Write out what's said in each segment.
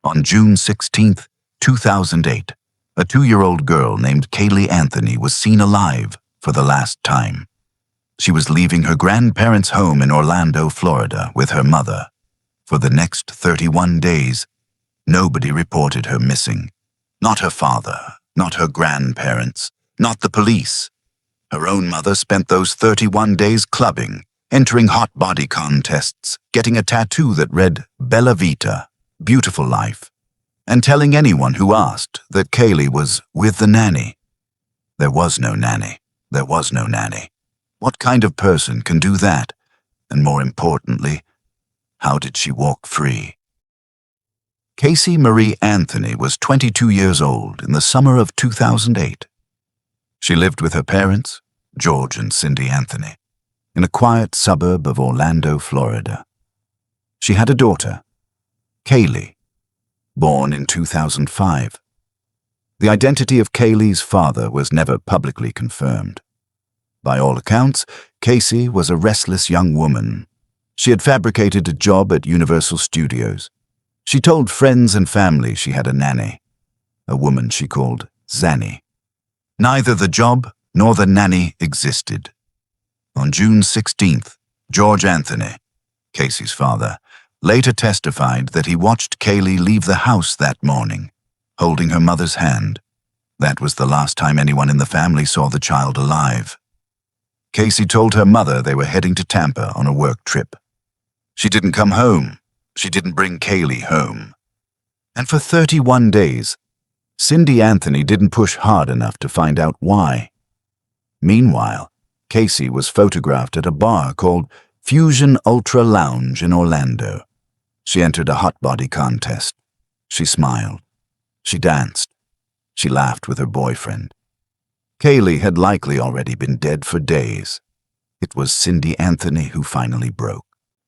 On June 16, 2008, a 2-year-old girl named Kaylee Anthony was seen alive for the last time. She was leaving her grandparents' home in Orlando, Florida, with her mother. For the next 31 days, nobody reported her missing. Not her father, not her grandparents, not the police. Her own mother spent those 31 days clubbing, entering hot body contests, getting a tattoo that read Bella Vita, beautiful life, and telling anyone who asked that Kaylee was with the nanny. There was no nanny. There was no nanny. What kind of person can do that? And more importantly, how did she walk free? Casey Marie Anthony was 22 years old in the summer of 2008. She lived with her parents, George and Cindy Anthony, in a quiet suburb of Orlando, Florida. She had a daughter, Kaylee, born in 2005. The identity of Kaylee's father was never publicly confirmed. By all accounts, Casey was a restless young woman. She had fabricated a job at Universal Studios. She told friends and family she had a nanny, a woman she called Zanny. Neither the job nor the nanny existed. On June 16th, George Anthony, Casey's father, later testified that he watched Kaylee leave the house that morning, holding her mother's hand. That was the last time anyone in the family saw the child alive. Casey told her mother they were heading to Tampa on a work trip. She didn't come home. She didn't bring Kaylee home. And for 31 days, Cindy Anthony didn't push hard enough to find out why. Meanwhile, Casey was photographed at a bar called Fusion Ultra Lounge in Orlando. She entered a hot body contest. She smiled. She danced. She laughed with her boyfriend. Kaylee had likely already been dead for days. It was Cindy Anthony who finally broke.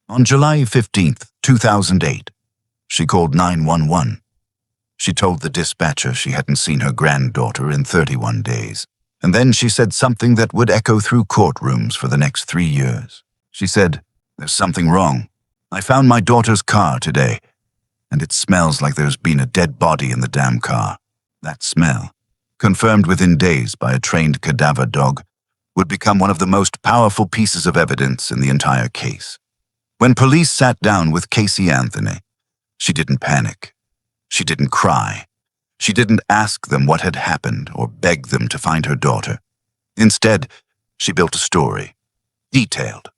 On July 15th, 2008, she called 911. She told the dispatcher she hadn't seen her granddaughter in 31 days. And then she said something that would echo through courtrooms for the next 3 years. She said, "There's something wrong. I found my daughter's car today, and it smells like there's been a dead body in the damn car." That smell, confirmed within days by a trained cadaver dog, would become one of the most powerful pieces of evidence in the entire case. When police sat down with Casey Anthony, she didn't panic. She didn't cry. She didn't ask them what had happened or beg them to find her daughter. Instead, she built a story, detailed,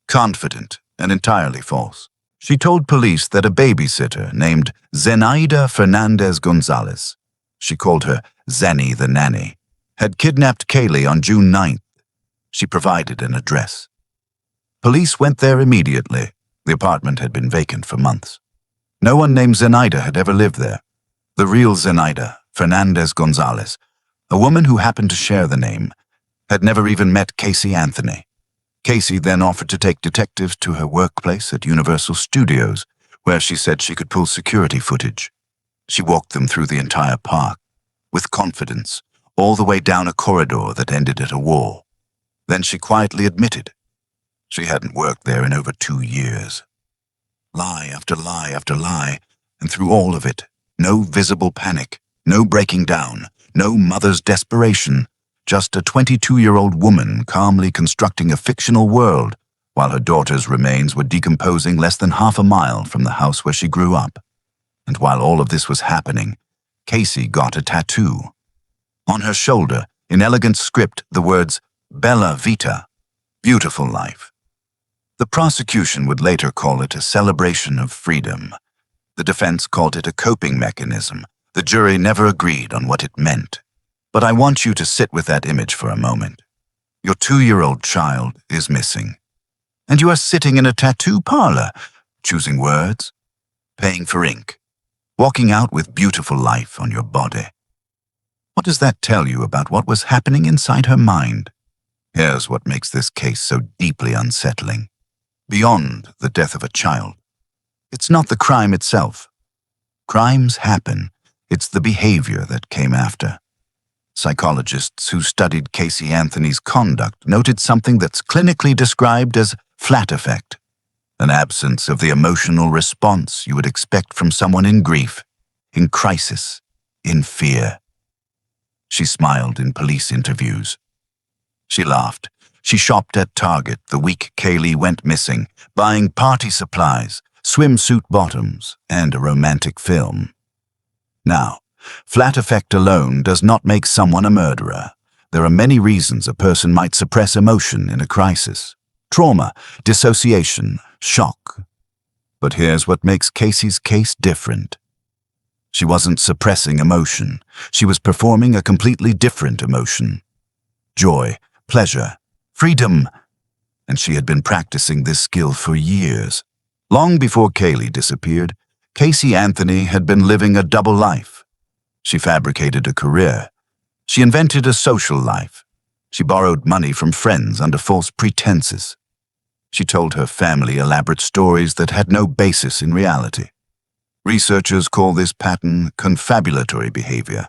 confident, and entirely false. She told police that a babysitter named Zenaida Fernandez Gonzalez, she called her Zanny the nanny, had kidnapped Kaylee on June 9th. She provided an address. Police went there immediately. The apartment had been vacant for months. No one named Zenaida had ever lived there. The real Zenaida, Fernandez Gonzalez, a woman who happened to share the name, had never even met Casey Anthony. Casey then offered to take detectives to her workplace at Universal Studios, where she said she could pull security footage. She walked them through the entire park, with confidence, all the way down a corridor that ended at a wall. Then she quietly admitted she hadn't worked there in over 2 years. Lie after lie after lie, and through all of it, no visible panic, no breaking down, no mother's desperation, just a 22-year-old woman calmly constructing a fictional world while her daughter's remains were decomposing less than half a mile from the house where she grew up. And while all of this was happening, Casey got a tattoo. On her shoulder, in elegant script, the words, "Bella Vita," beautiful life. The prosecution would later call it a celebration of freedom. The defense called it a coping mechanism. The jury never agreed on what it meant. But I want you to sit with that image for a moment. Your 2-year-old child is missing. And you are sitting in a tattoo parlor, choosing words, paying for ink, walking out with beautiful life on your body. What does that tell you about what was happening inside her mind? Here's what makes this case so deeply unsettling. Beyond the death of a child, it's not the crime itself. Crimes happen. It's the behavior that came after. Psychologists who studied Casey Anthony's conduct noted something that's clinically described as flat effect, an absence of the emotional response you would expect from someone in grief. in crisis, in fear. She smiled in police interviews. She laughed. She shopped at Target the week Kaylee went missing, buying party supplies, swimsuit bottoms, and a romantic film. Now, flat affect alone does not make someone a murderer. There are many reasons a person might suppress emotion in a crisis. Trauma, dissociation, shock. But here's what makes Casey's case different. She wasn't suppressing emotion. She was performing a completely different emotion. Joy, pleasure, freedom. And she had been practicing this skill for years. Long before Kaylee disappeared, Casey Anthony had been living a double life. She fabricated a career. She invented a social life. She borrowed money from friends under false pretenses. She told her family elaborate stories that had no basis in reality. Researchers call this pattern confabulatory behavior,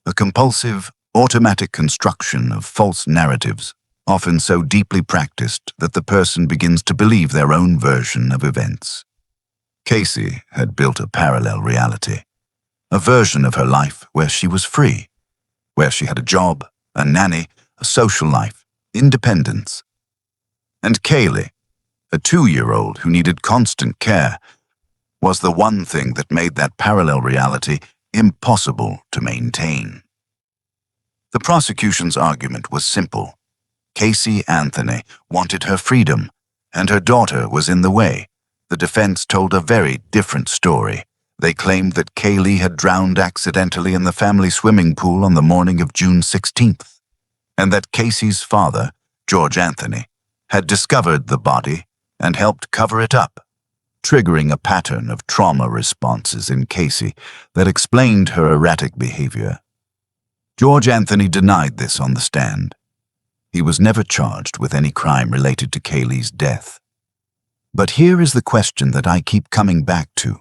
a compulsive, automatic construction of false narratives, often so deeply practiced that the person begins to believe their own version of events. Casey had built a parallel reality, a version of her life where she was free, where she had a job, a nanny, a social life, independence. And Kaylee, a 2-year-old who needed constant care, was the one thing that made that parallel reality impossible to maintain. The prosecution's argument was simple. Casey Anthony wanted her freedom, and her daughter was in the way. The defense told a very different story. They claimed that Kaylee had drowned accidentally in the family swimming pool on the morning of June 16th, and that Casey's father, George Anthony, had discovered the body and helped cover it up, triggering a pattern of trauma responses in Casey that explained her erratic behavior. George Anthony denied this on the stand. He was never charged with any crime related to Kaylee's death. But here is the question that I keep coming back to.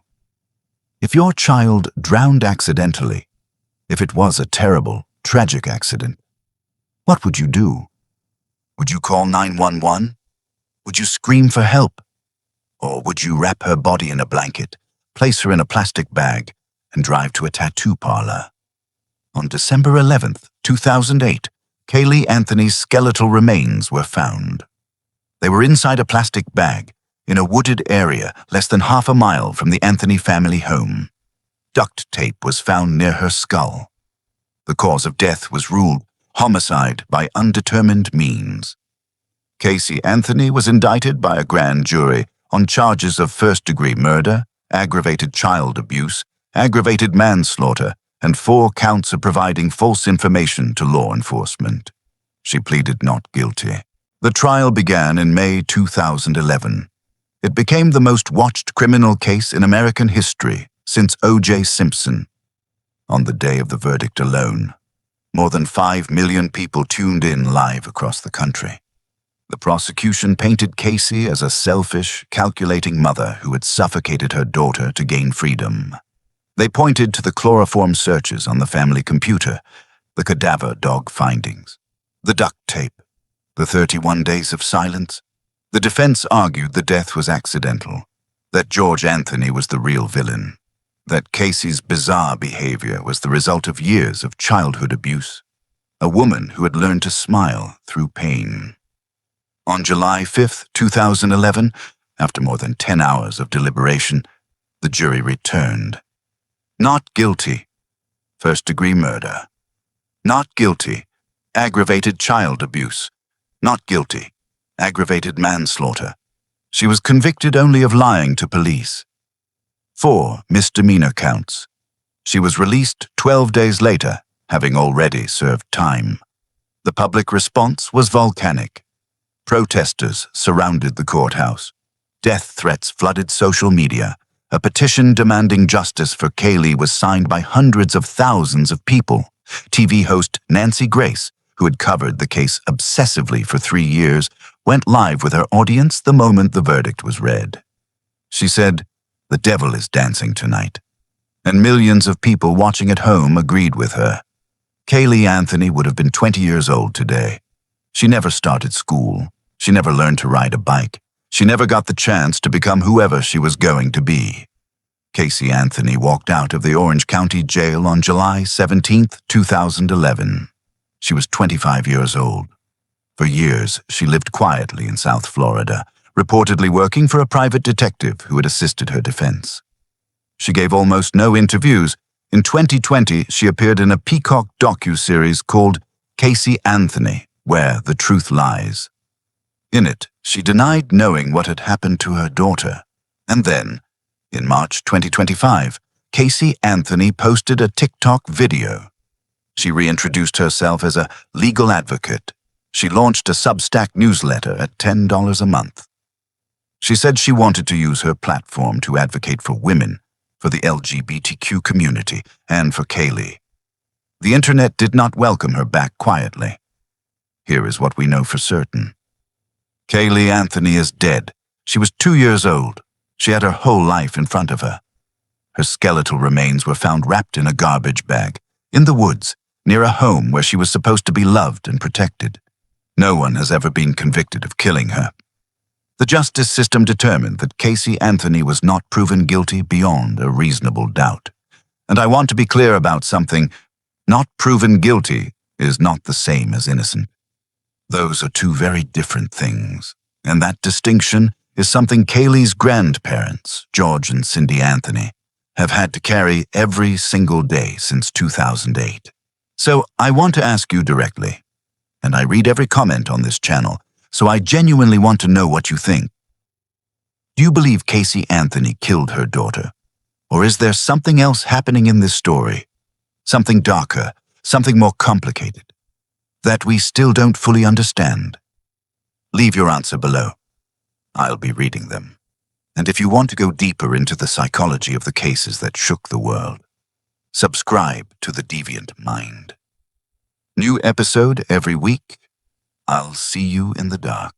If your child drowned accidentally, if it was a terrible, tragic accident, what would you do? Would you call 911? Would you scream for help? Or would you wrap her body in a blanket, place her in a plastic bag, and drive to a tattoo parlor? On December 11th, 2008, Kaylee Anthony's skeletal remains were found. They were inside a plastic bag, in a wooded area less than half a mile from the Anthony family home. Duct tape was found near her skull. The cause of death was ruled homicide by undetermined means. Casey Anthony was indicted by a grand jury on charges of first-degree murder, aggravated child abuse, aggravated manslaughter, and 4 counts of providing false information to law enforcement. She pleaded not guilty. The trial began in May 2011. It became the most watched criminal case in American history since O.J. Simpson. On the day of the verdict alone, more than 5 million people tuned in live across the country. The prosecution painted Casey as a selfish, calculating mother who had suffocated her daughter to gain freedom. They pointed to the chloroform searches on the family computer, the cadaver dog findings, the duct tape, the 31 days of silence. The defense argued the death was accidental, that George Anthony was the real villain, that Casey's bizarre behavior was the result of years of childhood abuse, a woman who had learned to smile through pain. On July 5, 2011, after more than 10 hours of deliberation, the jury returned. Not guilty, first-degree murder. Not guilty, aggravated child abuse. Not guilty, aggravated manslaughter. She was convicted only of lying to police. 4 misdemeanor counts. She was released 12 days later, having already served time. The public response was volcanic. Protesters surrounded the courthouse. Death threats flooded social media. A petition demanding justice for Kaylee was signed by hundreds of thousands of people. TV host Nancy Grace, who had covered the case obsessively for 3 years, went live with her audience the moment the verdict was read. She said, "The devil is dancing tonight." And millions of people watching at home agreed with her. Kaylee Anthony would have been 20 years old today. She never started school. She never learned to ride a bike. She never got the chance to become whoever she was going to be. Casey Anthony walked out of the Orange County Jail on July 17, 2011. She was 25 years old. For years, she lived quietly in South Florida, reportedly working for a private detective who had assisted her defense. She gave almost no interviews. In 2020, she appeared in a Peacock docu-series called Casey Anthony, Where the Truth Lies. In it, she denied knowing what had happened to her daughter. And then, in March 2025, Casey Anthony posted a TikTok video. She reintroduced herself as a legal advocate. She launched a Substack newsletter at $10 a month. She said she wanted to use her platform to advocate for women, for the LGBTQ community, and for Kaylee. The internet did not welcome her back quietly. Here is what we know for certain. Kaylee Anthony is dead. She was 2 years old. She had her whole life in front of her. Her skeletal remains were found wrapped in a garbage bag, in the woods, near a home where she was supposed to be loved and protected. No one has ever been convicted of killing her. The justice system determined that Casey Anthony was not proven guilty beyond a reasonable doubt. And I want to be clear about something. Not proven guilty is not the same as innocent. Those are two very different things, and that distinction is something Kaylee's grandparents, George and Cindy Anthony, have had to carry every single day since 2008. So I want to ask you directly, and I read every comment on this channel, so I genuinely want to know what you think. Do you believe Casey Anthony killed her daughter? Or is there something else happening in this story? Something darker, something more complicated, that we still don't fully understand? Leave your answer below. I'll be reading them. And if you want to go deeper into the psychology of the cases that shook the world, subscribe to the Deviant Mind. New episode every week. I'll see you in the dark.